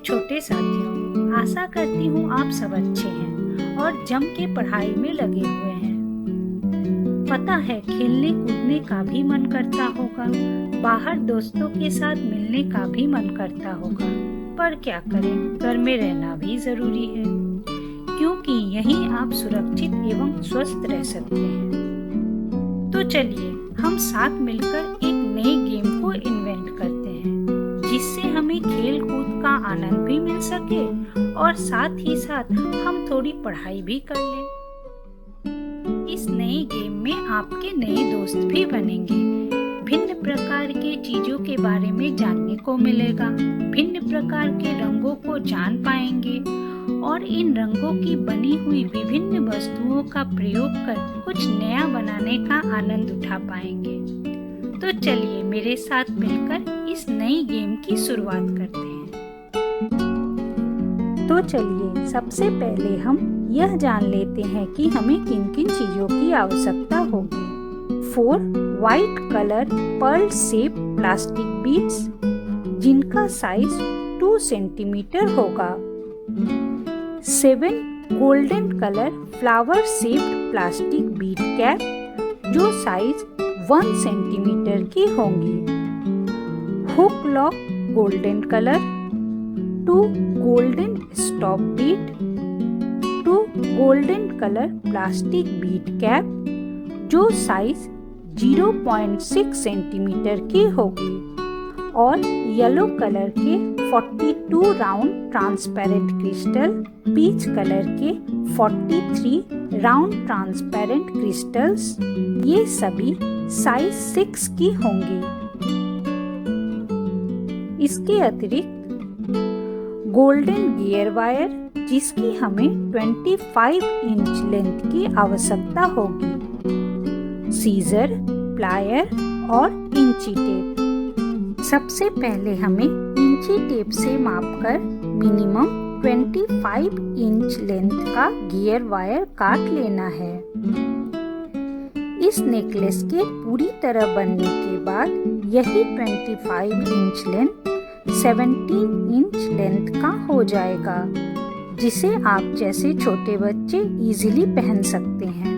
छोटे साथियों, आशा करती हूँ आप सब अच्छे हैं और जम के पढ़ाई में लगे हुए हैं। पता है खेलने कूदने का भी मन करता होगा, बाहर दोस्तों के साथ मिलने का भी मन करता होगा, पर क्या करें, घर में रहना भी जरूरी है, क्योंकि यहीं आप सुरक्षित एवं स्वस्थ रह सकते हैं। तो चलिए हम साथ मिलकर एक नए गेम को इन्वेंट करते हैं, जिससे हमें खेल कूद का आनंद भी मिल सके और साथ ही साथ हम थोड़ी पढ़ाई भी कर लें। इस नए गेम में आपके नए दोस्त भी बनेंगे, भिन्न प्रकार के चीजों के बारे में जानने को मिलेगा, भिन्न प्रकार के रंगों को जान पाएंगे और इन रंगों की बनी हुई विभिन्न वस्तुओं का प्रयोग कर कुछ नया बनाने का आनंद उठा पाएंगे। तो चलिए मेरे साथ मिलकर इस नई गेम की शुरुआत करते हैं। तो चलिए सबसे पहले हम यह जान लेते हैं कि हमें किन किन चीजों की आवश्यकता होगी। 4 white colour pearl shape plastic beads, जिनका साइज 2 सेंटीमीटर होगा। 7 golden colour flower shaped plastic bead cap, जो साइज 1 सेंटीमीटर की होंगी। Hook lock golden colour, 2 golden stop bead, 2 golden colour plastic bead cap, जो साइज 0.6 सेंटीमीटर की होगी, और yellow colour के 42 round transparent crystal, peach colour के 43 राउंड ट्रांसपेरेंट क्रिस्टल्स, ये सभी साइज 6 की होंगी। इसके अतिरिक्त गोल्डन गियर वायर, जिसकी हमें 25 इंच लेंथ की आवश्यकता होगी, सीजर, प्लायर और इंची टेप। सबसे पहले हमें इंची टेप से मापकर मिनिमम 25 इंच लेंथ का गियर वायर काट लेना है। इस नेकलेस के पूरी तरह बनने के बाद यही 25 इंच लेंथ 17 इंच लेंथ का हो जाएगा, जिसे आप जैसे छोटे बच्चे इजीली पहन सकते हैं।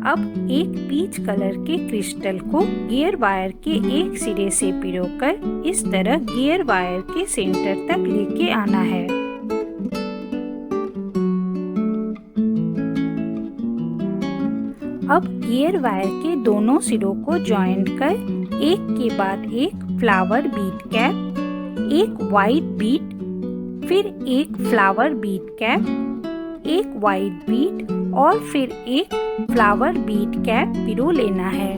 अब एक पीच कलर के क्रिस्टल को गियर वायर के एक सिरे से पिरोकर इस तरह गियर वायर के सेंटर तक लेके आना है। अब गियर वायर के दोनों सिरों को जॉइंट कर एक के बाद एक फ्लावर बीड कैप, एक वाइट बीड, फिर एक फ्लावर बीड कैप, एक वाइट बीड और फिर एक फ्लावर बीड कैप पिरो लेना है।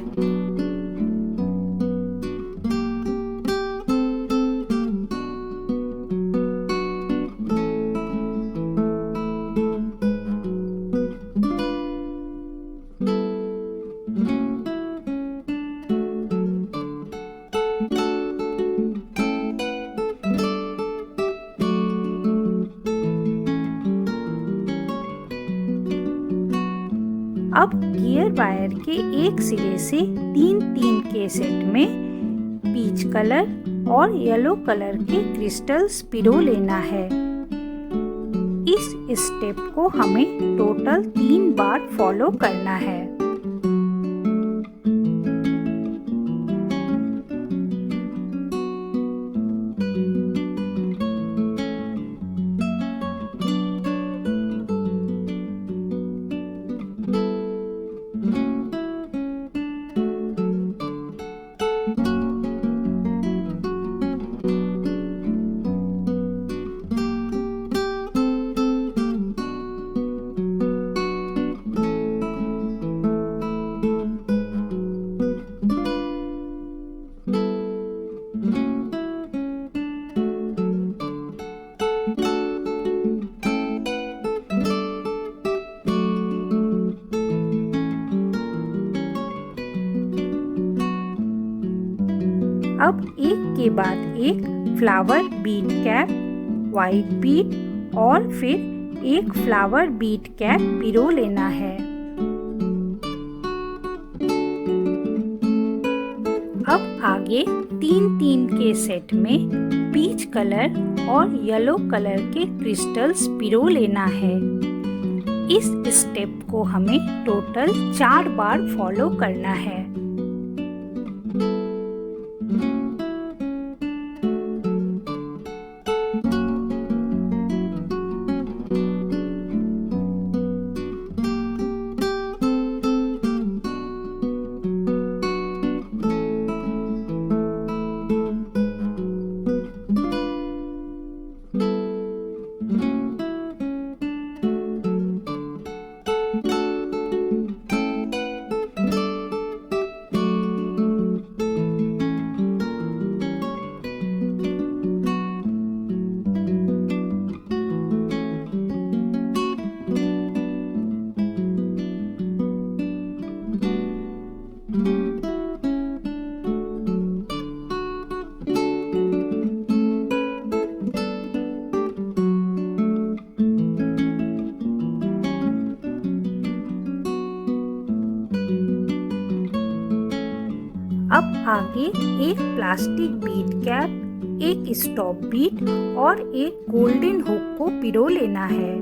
अब गियर वायर के एक सिरे से 3-3 के सेट में पीच कलर और येलो कलर के क्रिस्टल्स पिरो लेना है। इस स्टेप को हमें टोटल 3 बार फॉलो करना है। के बाद एक flower Beed cap, white Beed और फिर एक फ्लावर बीड कैप पिरो लेना है। अब आगे 3-3 के सेट में पीच कलर और येलो कलर के क्रिस्टल्स पिरो लेना है। इस स्टेप को हमें टोटल 4 बार फॉलो करना है। अब आगे एक प्लास्टिक बीड कैप, एक स्टॉप बीड और एक गोल्डन हुक को पिरो लेना है।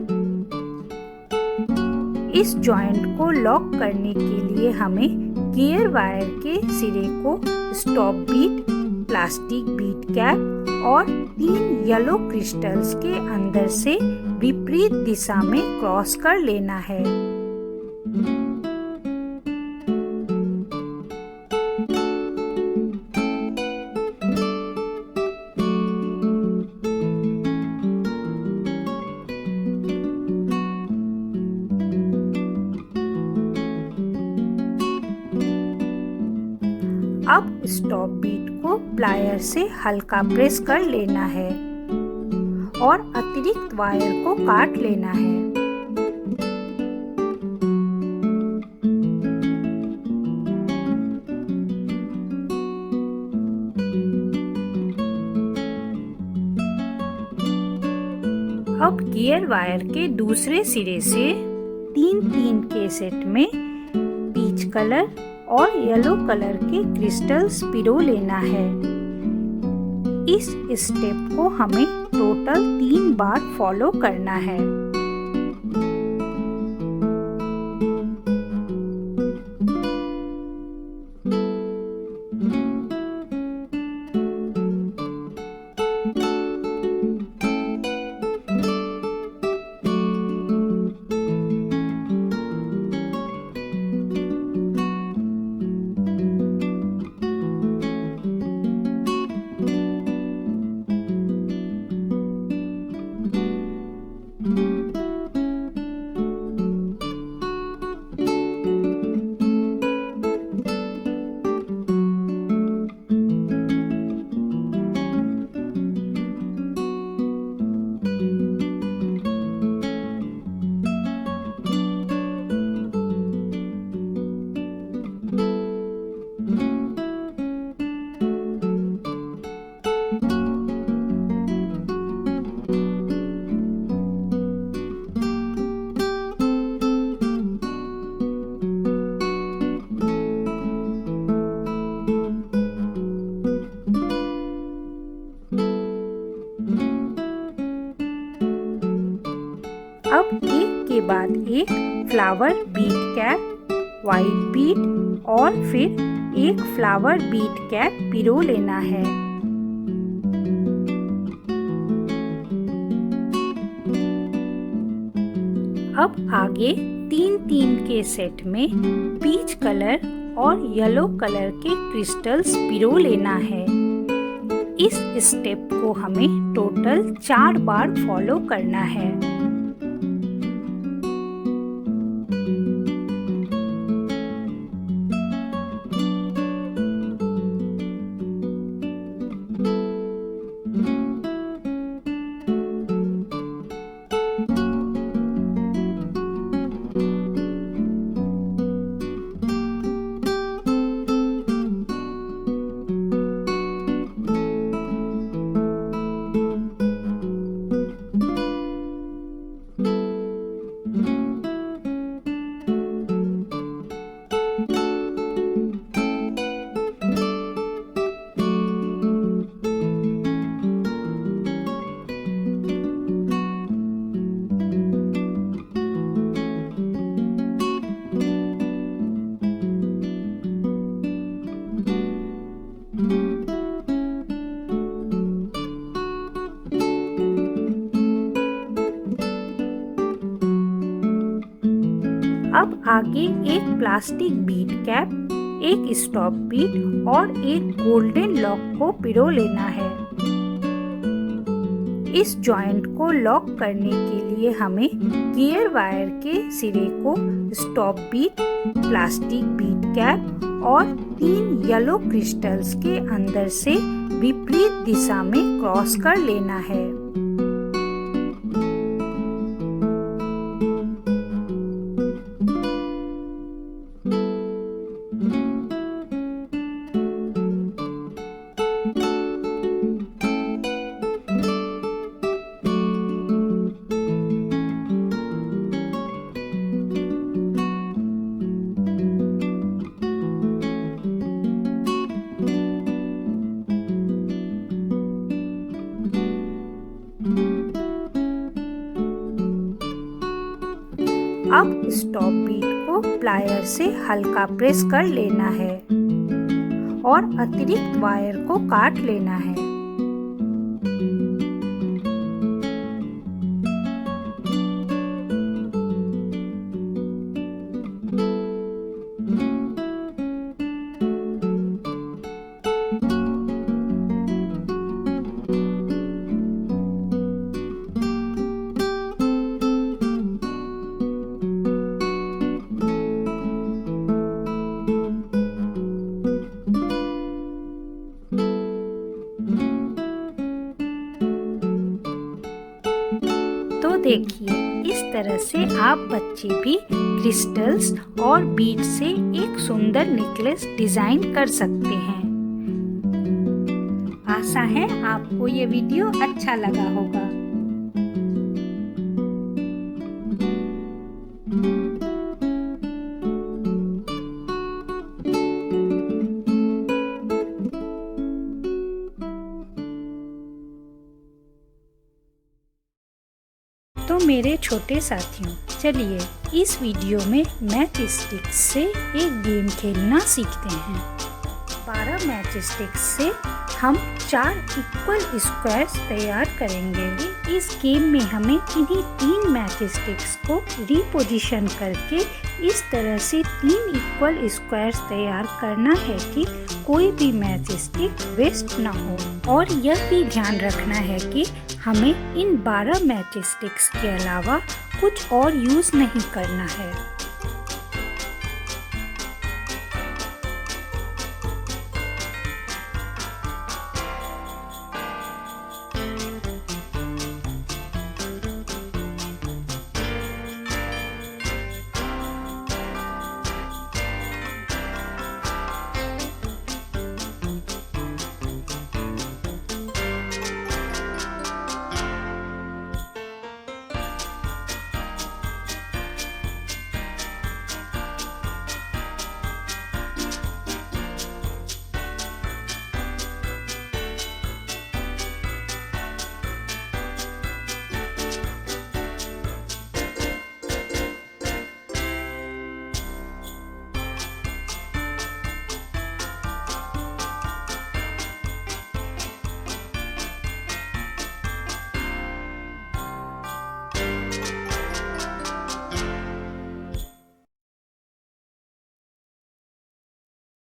इस जॉइंट को लॉक करने के लिए हमें गियर वायर के सिरे को stop Beed, plastic bead cap और 3 येलो क्रिस्टल्स के अंदर से विपरीत दिशा में क्रॉस कर लेना है। अब स्टॉप बीट को प्लायर से हल्का प्रेस कर लेना है और अतिरिक्त वायर को काट लेना है। अब गियर वायर के दूसरे सिरे से 3-3 के सेट में पीच कलर और येलो कलर के क्रिस्टल्स पिरो लेना है। इस स्टेप को हमें टोटल 3 बार फॉलो करना है। अब एक के बाद एक flower Beed cap, white Beed और फिर एक फ्लावर बीड कैप पिरो लेना है। अब आगे 3-3 के सेट में पीच कलर और येलो कलर के क्रिस्टल्स पिरो लेना है। इस स्टेप को हमें टोटल 4 बार फॉलो करना है। अब आगे एक प्लास्टिक बीड कैप, एक स्टॉप बीड और एक गोल्डन लॉक को पिरो लेना है। इस जॉइंट को लॉक करने के लिए हमें गियर वायर के सिरे को stop Beed, plastic bead cap और 3 येलो क्रिस्टल्स के अंदर से विपरीत दिशा में क्रॉस कर लेना है। अब स्टॉप बीड को प्लायर से हल्का प्रेस कर लेना है और अतिरिक्त वायर को काट लेना है। तो देखिए, इस तरह से आप बच्चे भी क्रिस्टल्स और बीड से एक सुंदर नेकलेस डिजाइन कर सकते हैं। आशा है आपको ये वीडियो अच्छा लगा होगा। तो मेरे छोटे साथियों, चलिए इस वीडियो में मैच स्टिक्स से एक गेम खेलना सीखते हैं। 12 मैच स्टिक्स से हम 4 इक्वल स्क्वायर्स तैयार करेंगे। इस गेम में हमें इन्हीं 3 मैच स्टिक्स को रिपोजिशन करके इस तरह से 3 इक्वल स्क्वायर्स तैयार करना है कि कोई भी मैच स्टिक वेस्ट ना हो। और यह भी ध्यान रखना है कि हमें इन 12 मैच स्टिक्स के अलावा कुछ और यूज़ नहीं करना है।